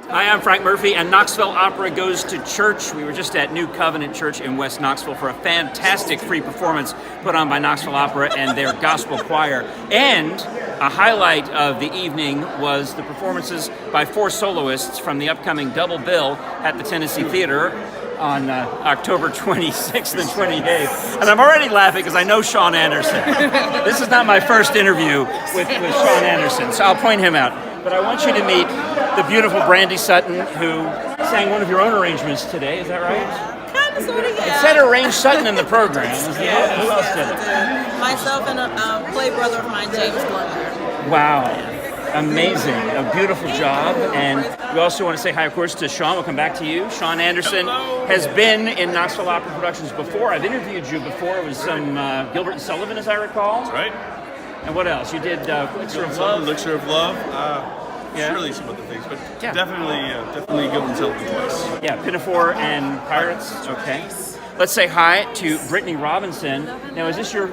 Hi, I'm Frank Murphy, and Knoxville Opera goes to church. We were just at New Covenant Church in West Knoxville for a fantastic free performance put on by Knoxville Opera and their gospel choir. And a highlight of the evening was the performances by 4 soloists from the upcoming double bill at the Tennessee Theater on October 26th and 28th. And I'm already laughing because I know Sean Anderson. This is not my first interview with Sean Anderson, so I'll point him out. But I want you to meet the beautiful Brandie Sutton, who sang one of your own arrangements today. Is that right? Kind of, sort of, yeah. It said arranged Sutton in the program. Yeah, Who else did it? Myself and a play brother of mine, James Glover. Wow. Amazing. A beautiful job. And we also want to say hi, of course, to Sean. We'll come back to you. Sean Anderson has been in Knoxville Opera productions before. I've interviewed you before. It was some Gilbert and Sullivan, as I recall. That's right. And what else? You did Elixir of Love? Elixir of Love. Surely some other things, but definitely Gilbert and Sullivan twice. Yeah, Pinafore and Pirates. Okay. Let's say hi to Brittany Robinson. Now, is this your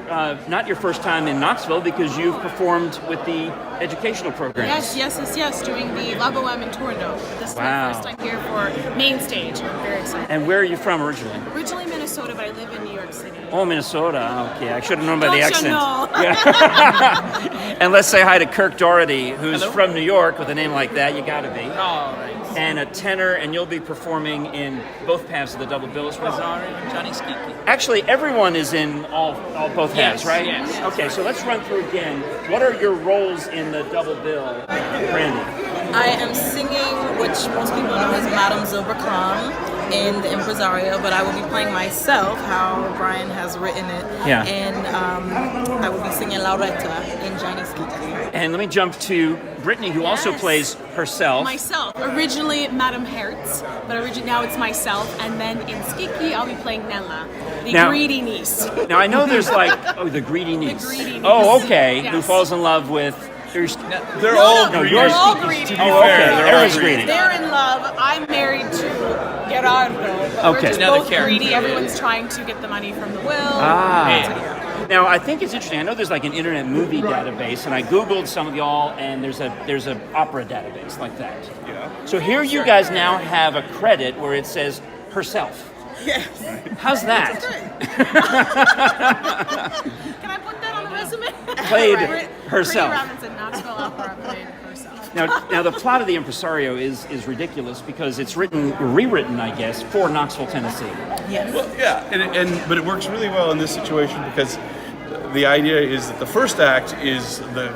not your first time in Knoxville because you've performed with the educational programs? Yes, doing the La Boheme in Toronto. This is my first time here for main stage. I'm very excited. And where are you from originally? Originally Minnesota, but I live in New York City. Oh, Minnesota. Okay, I should have known by the accent. Know? Yeah. And let's say hi to Kirk Dougherty, who's from New York with a name like that. You got to be. Oh, right. And a tenor, and you'll be performing in both halves of the double bill as well. Impresario and Gianni Schicchi. Actually, everyone is in both halves, right? Yes. Okay, so let's run through again. What are your roles in the double bill, Brandie? I am singing, which most people know as Madame Zilberklam in the Impresario, but I will be playing myself, how Brian has written it. Yeah. And I will be singing Lauretta in Gianni Schicchi. And let me jump to Brittany, who also plays herself. Myself. Originally Madame Hertz, but now it's myself. And then in Schicchi, I'll be playing Nella, the greedy niece. Now, I know there's the greedy niece. The greedy niece. Oh, okay. Yes. Who falls in love with... They're all greedy. They're all greedy. To be fair, they're all greedy. They're in love. I'm married to Gerardo. Okay. We're just both greedy. Everyone's trying to get the money from the will. Now, I think it's interesting. I know there's like an internet movie database, and I Googled some of y'all, and there's a opera database like that. Yeah. So here you guys now have a credit where it says herself. Yes. How's that? Can I put that on the resume? Played herself. Brittany Robinson, Knoxville Opera, played herself. Now the plot of the Impresario is ridiculous because it's rewritten, I guess, for Knoxville, Tennessee. Yes. Well, yeah, but it works really well in this situation because the idea is that the first act is the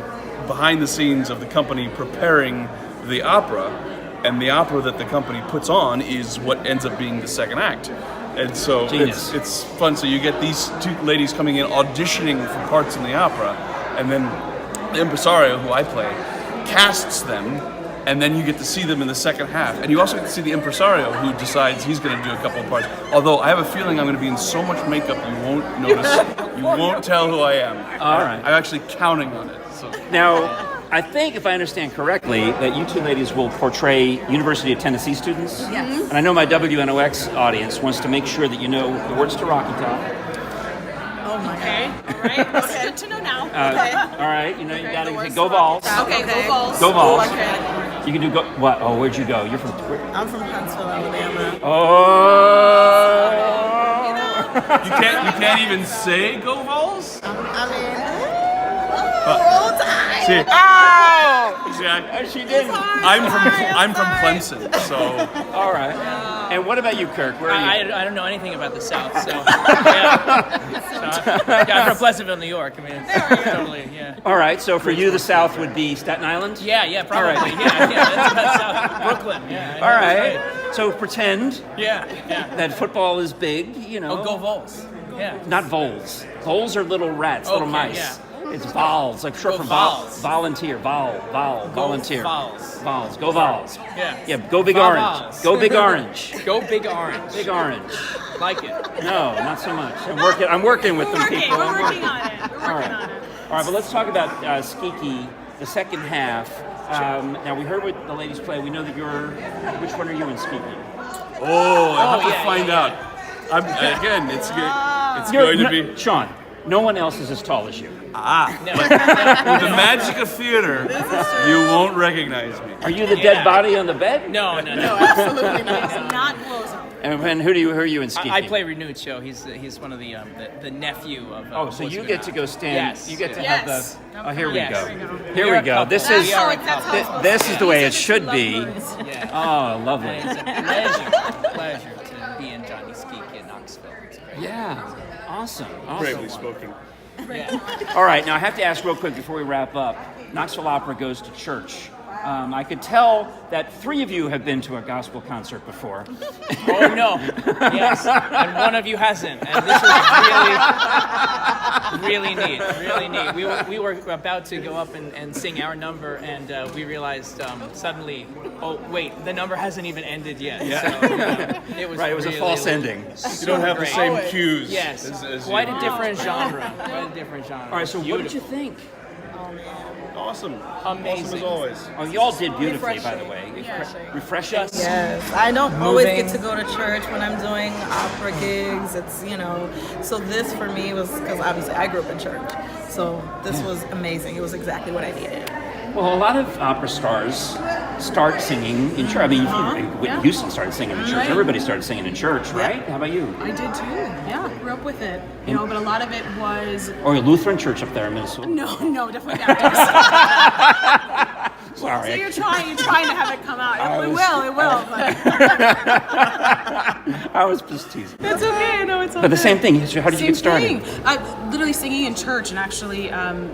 behind the scenes of the company preparing the opera, and the opera that the company puts on is what ends up being the second act. And so it's fun. So you get these 2 ladies coming in auditioning for parts in the opera, and then the Impresario, who I play, casts them, and then you get to see them in the second half. And you also get to see the Impresario, who decides he's going to do a couple of parts. Although I have a feeling I'm going to be in so much makeup you won't notice, you won't tell who I am. All right. I'm actually counting on it. So. Now, I think, if I understand correctly, that you 2 ladies will portray University of Tennessee students. Yes. And I know my WNOX audience wants to make sure that you know the words to Rocky Top. Oh my Okay, all right. That's good to know now. All right, you got to go Vols. Okay, go Vols. Go Vols. Okay. You can do what? Oh, where'd you go? You're from... I'm from Knoxville, Alabama. Oh! You can't even say "Go Vols." Roll Tide. See, She did. I'm from Clemson, so. All right. And what about you, Kirk? Where are you? I don't know anything about the South, so yeah. I'm from Pleasantville, New York. I mean, it's totally, yeah. All right. So for you, the South would be Staten Island. Yeah, probably. All right. Yeah, that's South Brooklyn. Yeah. All right. So pretend. Yeah. That football is big. You know. Oh, go Vols. Yeah. Not voles. Voles are little rats, little mice. Yeah. It's vols, like short for Vols. volunteer, volunteer. Vols. Vols. Go Vols. Yeah. Go Big Orange. Vols. Go Big Orange. Go Big Orange. Big Orange. Like it. No, not so much. I'm working with them people. We're working on it. All right, but let's talk about Schicchi, the second half. Now, we heard what the ladies play. We know that which one are you in Schicchi? Oh, I have to find out. It's going to be Sean. No one else is as tall as you. With the magic of theater, you won't recognize me. Are you the dead body on the bed? No. Absolutely not. It's not close. And who are you in Schicchi? I play Renuccio. He's one of the nephew of. Oh, so you get to go stand. Yes. You get to Yes. have the. Oh, here we Yes. go. There you Here We're we a go. couple. This That's is how it's supposed to this is the way it These are should two be. lovebirds. Yeah. Oh, lovely. And it's a pleasure to be in Gianni Schicchi in Knoxville. It's great. Yeah. Awesome. Bravely spoken. Yeah. All right, now I have to ask real quick before we wrap up. Knoxville Opera goes to church. I could tell that 3 of you have been to a gospel concert before. Oh no! Yes, and one of you hasn't, and this is really neat. Really neat. We were about to go up and sing our number, and we realized suddenly, oh wait, the number hasn't even ended yet. Yeah. So it was Right, it was a really, false ending. You don't have the great. same cues. Yes, as quite you. a different genre. Quite a different genre. All right, so what did you think? Awesome. Amazing. Awesome as always. Oh, you all did beautifully, by the way. Refreshing. Yes, I don't always Moving. get to go to church when I'm doing opera gigs. It's, so this for me was, because obviously I grew up in church. So this was amazing. It was exactly what I needed. Well, a lot of opera stars start singing in church. I mean, Whitney Houston started singing in church. Right. Everybody started singing in church, right? How about you? I did too. Yeah, grew up with it. But a lot of it was Or a Lutheran church up there in Minnesota? no, definitely Baptist. Sorry. So you're trying to have it come out. It will. But I was just teasing. it's okay. No, it's all But the good. same thing. How did you get started? Literally singing in church, and actually,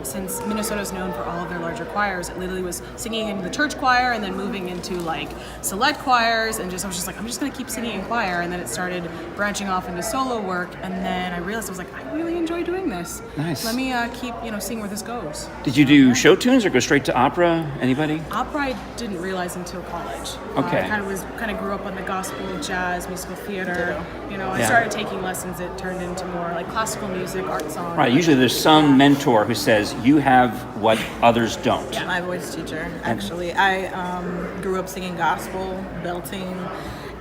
since Minnesota is known for all of their larger choirs, it literally was singing in the church choir, and then moving into like select choirs, and I was just like, I'm just gonna keep singing in choir, and then it started branching off into solo work, and then I realized I was like, I really enjoy doing this. Nice. Let me keep seeing where this goes. Did you do show tunes or go straight to opera? Anybody? Opera, I didn't realize until college. Okay. I kind of grew up on the gospel, jazz, musical theater. I Yeah. started taking lessons. It turned into more like classical music, art song. Right. Usually there's some mentor who says, you have what others don't. My voice teacher, actually. I grew up singing gospel, belting.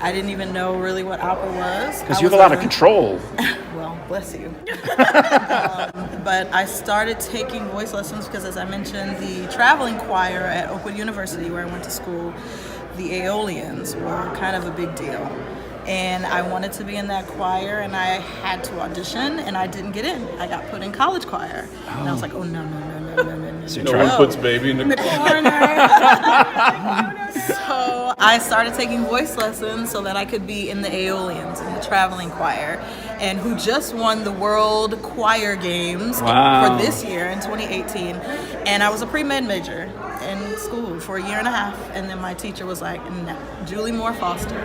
I didn't even know really what opera was. Because you have a lot of control. Well, bless you. But I started taking voice lessons because, as I mentioned, the traveling choir at Oakwood University, where I went to school, the Aeolians were kind of a big deal. And I wanted to be in that choir, and I had to audition, and I didn't get in. I got put in college choir. And I was like, oh, no. So No one puts baby in the corner. So I started taking voice lessons so that I could be in the Aeolians, in the traveling choir, and who just won the World Choir Games Wow. for this year in 2018. And I was a pre-med major in school for a year and a half, and then my teacher was like, no, Julie Moore Foster.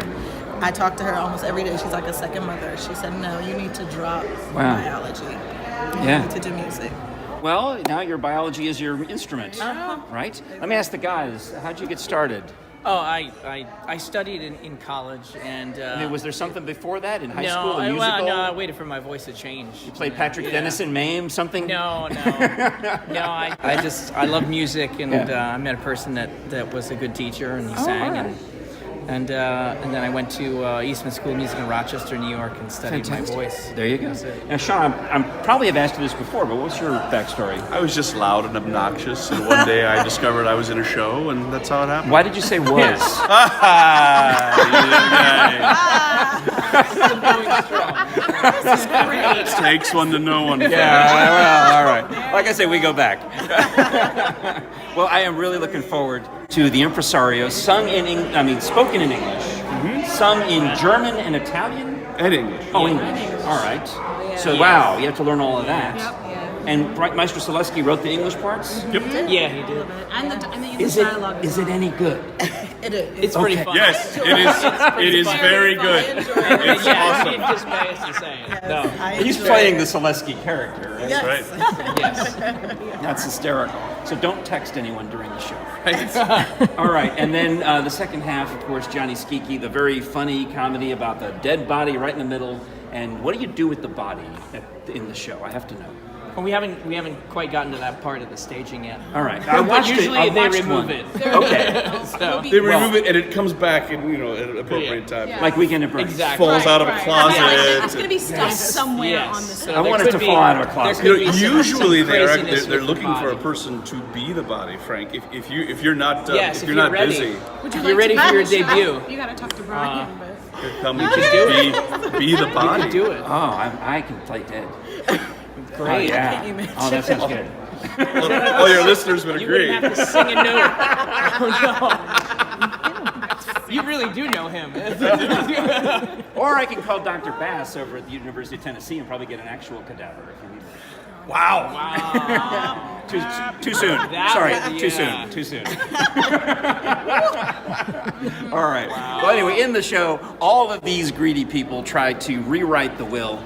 I talk to her almost every day. She's like a second mother. She said, no, you need to drop Wow. biology. Yeah. You need to do music. Well, now your biology is your instrument, right? Let me ask the guys, how'd you get started? Oh, I studied in college, and I mean, was there something before that in high no, school, a musical? no, I waited for my voice to change. You played Patrick Yeah. Dennison, Mame, something? No. I love music, and I met a person that was a good teacher, and he sang, all right. and then I went to Eastman School of Music in Rochester, New York, and studied Fantastic. my voice. There you go. That's it. Now, Sean, I'm probably have asked you this before, but what's your backstory? I was just loud and obnoxious, and one day I discovered I was in a show, and that's how it happened. Why did you say was? This is great. It takes one to know one. Well, all right. Like I said, we go back. Well, I am really looking forward to the Impresario, spoken in English, sung in German and Italian. And English. Oh, English. All right. So, wow, you have to learn all of that. Yep. And Maestro Selesky wrote the English parts? Yep. Yeah, he did. And the English Is it dialogue. is it any good? It is. It's pretty Okay. fun. Yes, it is. It is very good. It's Yeah, awesome. he just pay us to say it. No. He's playing the Selesky character, right? Yes. Right. Yes. That's hysterical. So don't text anyone during the show. All right, and then the second half, of course, Gianni Schicchi, the very funny comedy about the dead body right in the middle. And what do you do with the body in the show? I have to know. We haven't quite gotten to that part of the staging yet. All right. But usually they remove it. Okay. So They remove it and it comes back in at an appropriate time. Yeah. Like Weekend at Bernie's. exactly. Falls out of a Right. closet. Yeah, it's gonna be stuck somewhere Yes. on the So I there want it could to be- fall out of a there closet. could be some Usually craziness they're with looking the for a body. person to be the body, Frank. If you're not Yes, if you're not ready. busy, Would you You're like ready to for your finish it? debut. You gotta talk to Brian, but here come do be the body. You do it. Oh, I can play dead. Great. Oh, yeah. Oh, that sounds good. All your listeners would You agree. wouldn't have to sing a note. Oh no. You really do know him. Or I can call Dr. Bass over at the University of Tennessee and probably get an actual cadaver if you need it. Wow. Too soon. That Sorry, would- too yeah. soon. Too soon. All right. Well, anyway, in the show, all of these greedy people try to rewrite the will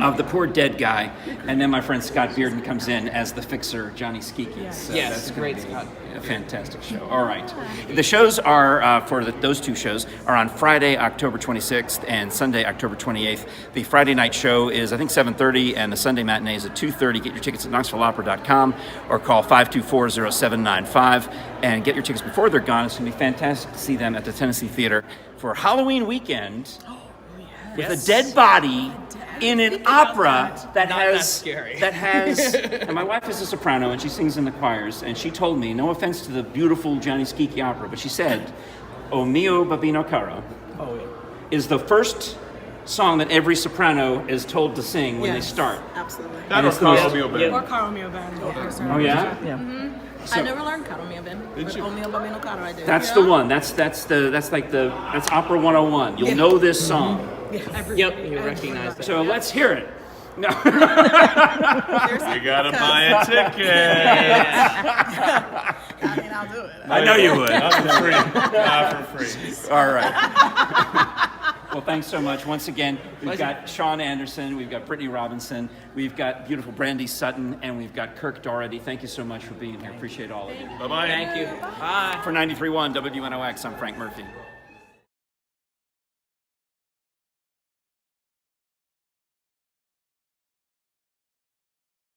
of the poor dead guy, and then my friend Scott Bearden comes in as the fixer, Gianni Schicchi. So Yes, that's gonna great be Scott. a fantastic show. All right. The shows are, those two shows, are on Friday, October 26th, and Sunday, October 28th. The Friday night show is, I think, 7:30, and the Sunday matinee is at 2:30. Get your tickets at KnoxvilleOpera.com or call 524-0795 and get your tickets before they're gone. It's going to be fantastic to see them at the Tennessee Theater for Halloween weekend with a dead body in an opera that Not has that scary. and my wife is a soprano and she sings in the choirs, and she told me, no offense to the beautiful Gianni Schicchi opera, but she said, "O mio babino caro" is the first song that every soprano is told to sing when they start. Absolutely. That or it's the most- Romeo Band. or Carl Mio Band. Oh yeah? I never learned Caro Mio Ben, but O Mio Bambino Caro I did. That's the one. That's opera 101. You'll know this song. Yep, you recognize that. So let's hear it. No. You gotta buy a ticket. I mean, I'll do it. I know you would. Not for free. Not for free. All right. Well, thanks so much. Once again, we've got Sean Anderson, we've got Brittany Robinson, we've got beautiful Brandie Sutton, and we've got Kirk Dorothy. Thank you so much for being here. Appreciate all of you. Bye bye. Thank you. Bye. For 93.1 WNOX, I'm Frank Murphy.